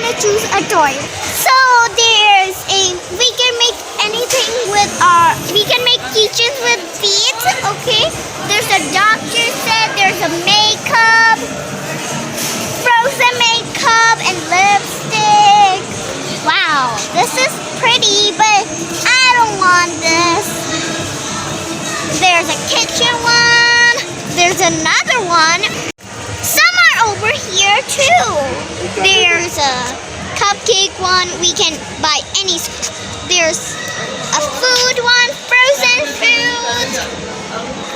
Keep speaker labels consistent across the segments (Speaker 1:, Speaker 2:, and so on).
Speaker 1: gonna choose a toy. So we can make anything with we can make keychains with beads, okay? There's a doctor set, there's a makeup, frozen makeup, and lipstick. Wow, this is pretty, but I don't want this. There's a kitchen one. There's another one. Some are over here too. There's a cupcake one. We can buy any. There's a food one, frozen food.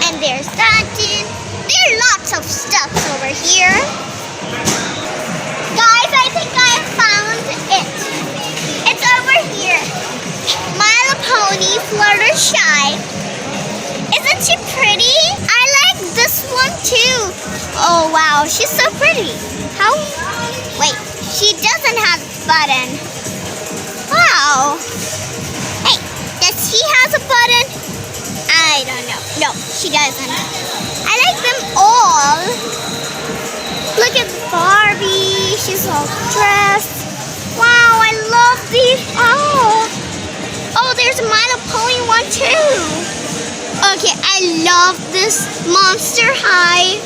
Speaker 1: And there's that. There are lots of stuff over here. Guys, I think I found it. It's over here. My Little Pony Fluttershy. Isn't she pretty? I like this one too. Oh wow, she's so pretty. How? Wait, she doesn't have a button. Wow. Hey, does she have a button? I don't know. No, she doesn't. I like them all. Look at Barbie. She's all dressed. Wow, I love these. Oh, there's a My Little Pony one too. Okay, I love this Monster High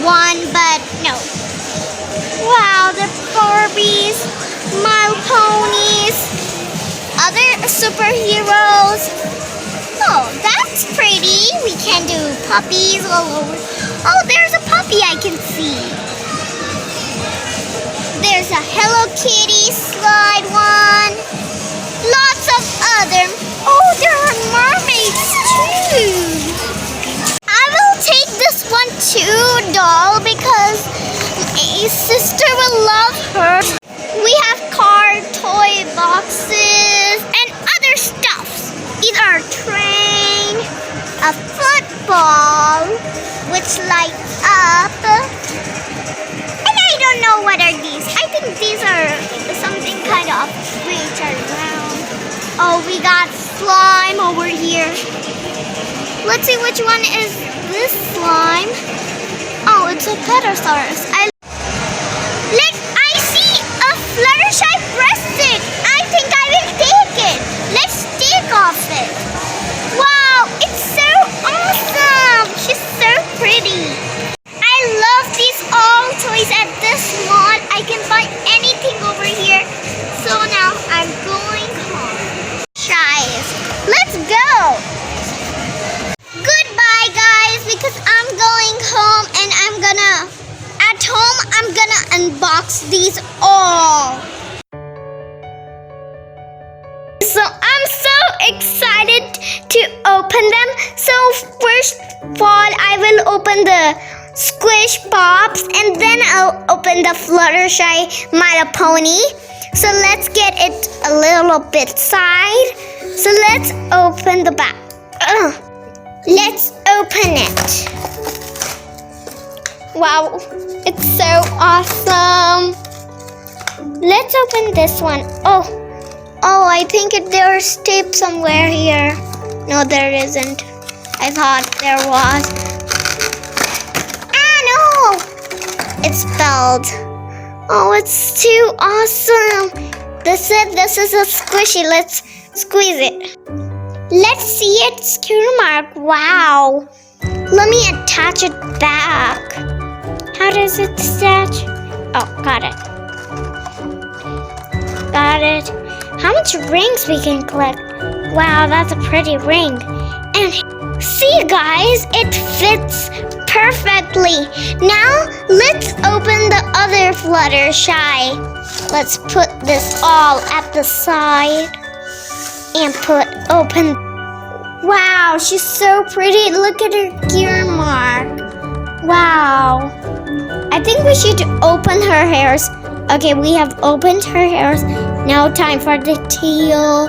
Speaker 1: one, but no. Wow, the Barbies, My Little Ponies, other superheroes. Oh, that's pretty. We can do puppies all over. Oh, there's a puppy I can see. There's a Hello Kitty slide one. Lots of other. Oh, there are mermaids too. I will take this one too, doll, because my sister will love her. We have car toy boxes and other stuffs. Either a train, a football, which lights up. And I don't know what are these. I think these are something kind of which are round. Oh, we got slime over here. Let's see which one is this slime. Oh, it's a Petasaurus. I see a Fluttershy breasted. I think I will take it. Let's take off it. Wow, it's so awesome. She's so pretty. I love these all toys at this mall. I can buy anything over here. So now I'm going home. Let's go. Goodbye, guys, because I'm going home and at home I'm gonna unbox these all. So I'm so excited to open them. So first of all, I will open the Squish Pops and then I'll open the Fluttershy My Little Pony. So let's get it a little bit side. So let's open the back. Let's open it. Wow, it's so awesome. Let's open this one. Oh, I think there's tape somewhere here. No, there isn't. I thought there was. No! It's spelled. Oh, it's too awesome. This is a squishy. Let's squeeze it. Let's see its cure mark. Wow. Let me attach it back. How does it attach? Oh, got it. Got it. How much rings we can collect? Wow, that's a pretty ring. And see, guys, it fits perfectly. Now, let's open the other Fluttershy. Let's put this all at the side and open. Wow, she's so pretty. Look at her gear mark. Wow. I think we should open her hairs. Okay, we have opened her hairs. Now time for the tail.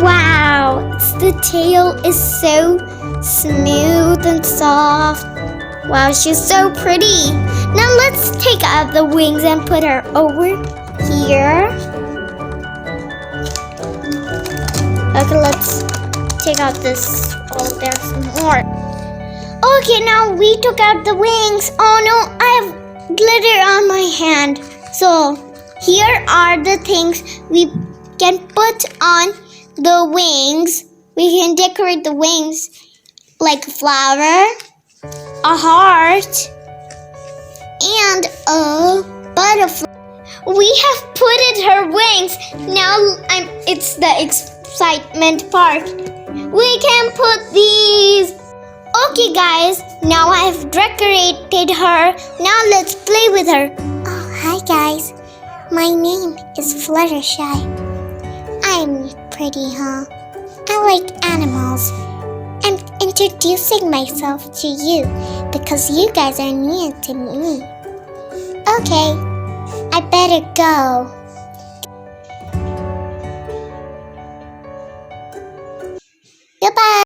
Speaker 1: Wow, the tail is so smooth and soft. Wow, she's so pretty. Now let's take out the wings and put her over here. Okay, let's take out this. Oh, there's more. Okay, now we took out the wings. Oh no, I have glitter on my hand. So Here are the things we can put on the wings. We can decorate the wings like a flower, a heart, and a butterfly. We have put it her wings. Now it's the excitement part. We can put these. Okay guys, now I've decorated her. Now let's play with her. Oh, hi guys. My name is Fluttershy. I'm pretty, huh? I like animals. I'm introducing myself to you because you guys are new to me. Okay, I better go. Goodbye.